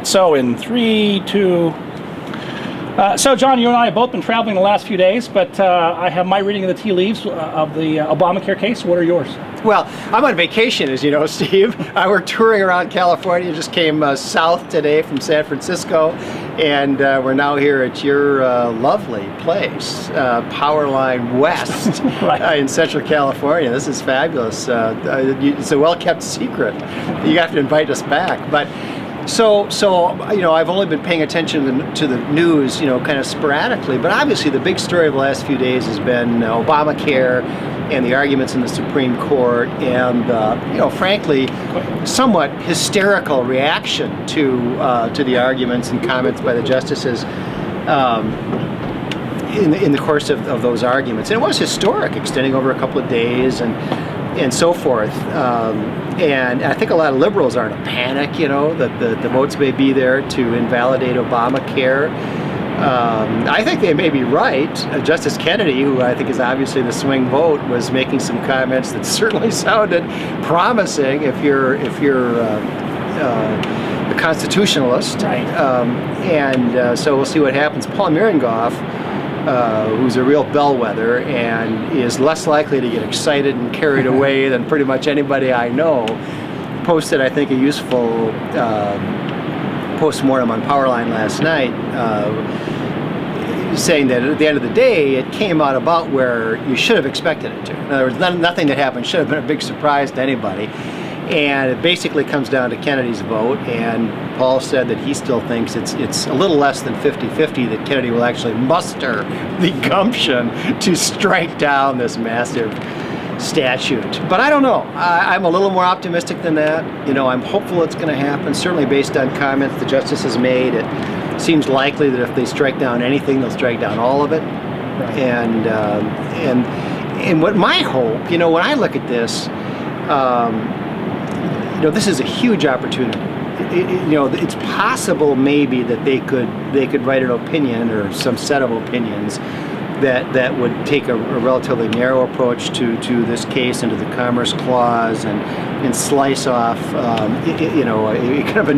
So in 3, 2... so John, you and I have both been traveling the last few days, but I have my reading of the tea leaves of the Obamacare case. What are yours? Well, I'm on vacation, as you know, Steve. We're touring around California. Just came south today from San Francisco, and we're now here at your lovely place, Powerline West, right. In Central California. This is fabulous. It's a well-kept secret. You have to invite us back. But So I've only been paying attention to the news, kind of sporadically, but obviously the big story of the last few days has been Obamacare and the arguments in the Supreme Court and, frankly, somewhat hysterical reaction to the arguments and comments by the justices in the course of those arguments. And it was historic, extending over a couple of days and so forth. And I think a lot of liberals are in a panic, that the votes may be there to invalidate Obamacare. I think they may be right. Justice Kennedy, who I think is obviously the swing vote, was making some comments that certainly sounded promising if you're a constitutionalist. Right. So we'll see what happens. Paul Mirengoff, who's a real bellwether and is less likely to get excited and carried away than pretty much anybody I know, posted, I think, a useful postmortem on Powerline last night, saying that at the end of the day, it came out about where you should have expected it to. In other words, nothing that happened should have been a big surprise to anybody. And it basically comes down to Kennedy's vote, and Paul said that he still thinks it's a little less than 50-50 that Kennedy will actually muster the gumption to strike down this massive statute. But I don't know. I'm a little more optimistic than that. I'm hopeful it's going to happen, certainly based on comments the justices made. It seems likely that if they strike down anything, they'll strike down all of it. Right. And what my hope, when I look at this, this is a huge opportunity. It's possible maybe that they could write an opinion or some set of opinions that would take a relatively narrow approach to this case and to the Commerce Clause and slice off a kind of a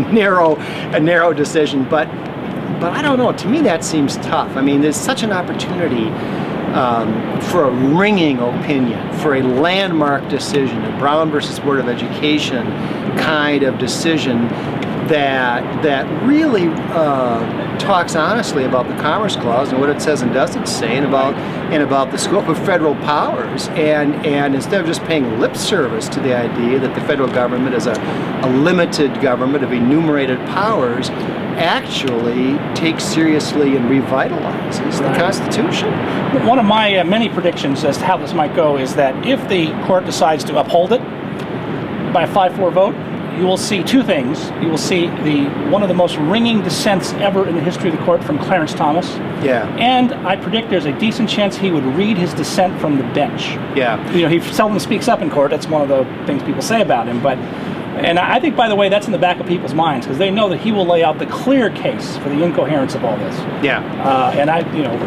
narrow decision. But I don't know. To me, that seems tough. I mean, there's such an opportunity for a ringing opinion, for a landmark decision, a Brown versus Board of Education kind of decision that really talks honestly about the Commerce Clause and what it says and doesn't say, and about the scope of federal powers, and instead of just paying lip service to the idea that the federal government is a limited government of enumerated powers, actually takes seriously and revitalizes the Constitution. One of my many predictions as to how this might go is that if the court decides to uphold it by a 5-4 vote, you will see two things. You will see one of the most ringing dissents ever in the history of the court from Clarence Thomas. Yeah. And I predict there's a decent chance he would read his dissent from the bench. Yeah. He seldom speaks up in court. That's one of the things people say about him. And I think, by the way, that's in the back of people's minds, because they know that he will lay out the clear case for the incoherence of all this. Yeah.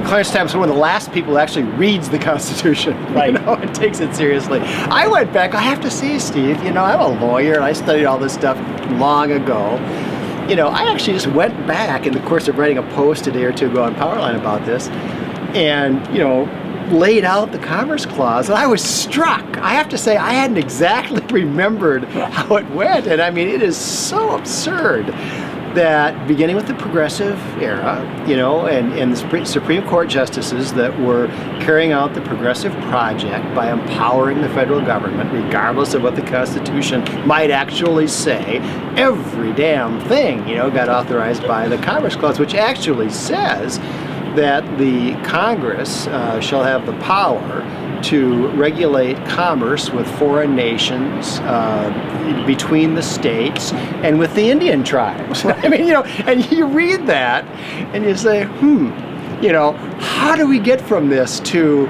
Clarence Thomas is one of the last people who actually reads the Constitution. Right. And takes it seriously. I went back, I have to say, Steve, I'm a lawyer and I studied all this stuff long ago. I actually just went back in the course of writing a post a day or two ago on Powerline about this and, laid out the Commerce Clause, and I was struck. I have to say, I hadn't exactly remembered how it went, and I mean, it is so absurd that beginning with the progressive era, and the Supreme Court justices that were carrying out the progressive project by empowering the federal government, regardless of what the Constitution might actually say, every damn thing, got authorized by the Commerce Clause, which actually says that the Congress shall have the power to regulate commerce with foreign nations, between the states, and with the Indian tribes. I mean, and you read that and you say, how do we get from this to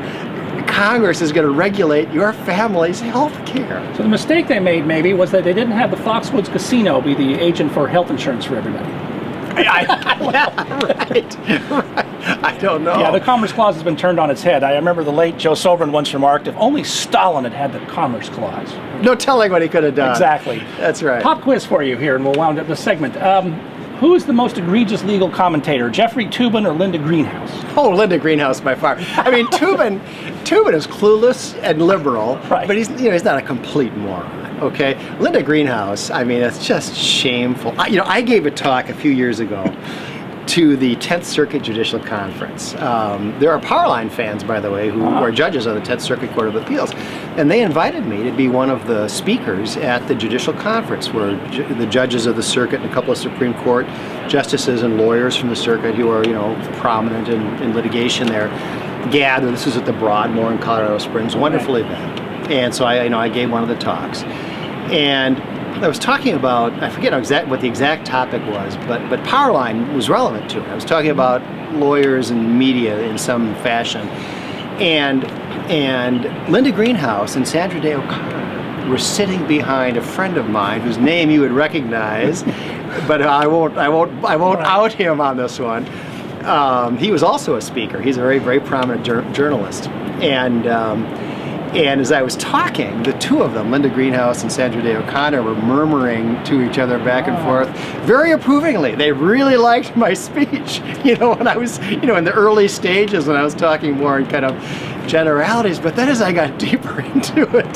Congress is going to regulate your family's health care? So the mistake they made maybe was that they didn't have the Foxwoods Casino be the agent for health insurance for everybody. Right. I don't know. Yeah, the Commerce Clause has been turned on its head. I remember the late Joe Sobran once remarked, if only Stalin had the Commerce Clause. No telling what he could have done. Exactly. That's right. Pop quiz for you here, and we'll wound up this segment. Who's the most egregious legal commentator, Jeffrey Toobin or Linda Greenhouse? Oh, Linda Greenhouse by far. I mean, Toobin is clueless and liberal, Right. but he's not a complete moron. Okay, Linda Greenhouse. I mean, it's just shameful. I gave a talk a few years ago to the 10th Circuit Judicial Conference. There are Powerline fans, by the way, who are judges on the 10th Circuit Court of Appeals, and they invited me to be one of the speakers at the Judicial Conference, where the judges of the circuit and a couple of Supreme Court justices and lawyers from the circuit who are, prominent in litigation there gather. This was at the Broadmoor in Colorado Springs. Wonderful event. And so I gave one of the talks, and I was talking about, I forget what the exact topic was, but Powerline was relevant to it. I was talking about lawyers and media in some fashion, and Linda Greenhouse and Sandra Day O'Connor were sitting behind a friend of mine whose name you would recognize, but I won't out him on this one. He was also a speaker. He's a very, very prominent journalist, and as I was talking, the two of them, Linda Greenhouse and Sandra Day O'Connor, were murmuring to each other back and forth very approvingly. They really liked my speech, when I was, in the early stages when I was talking more in kind of generalities. But then as I got deeper into it,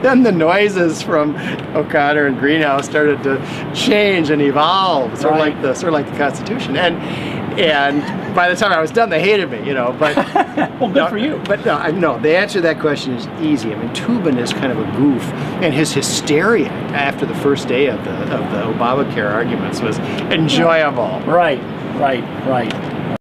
then the noises from O'Connor and Greenhouse started to change and evolve, sort of like the Constitution. And by the time I was done, they hated me, but... Well, good for you. But no, the answer to that question is easy. I mean, Toobin is kind of a goof, and his hysteria after the first day of the Obamacare arguments was enjoyable. Right.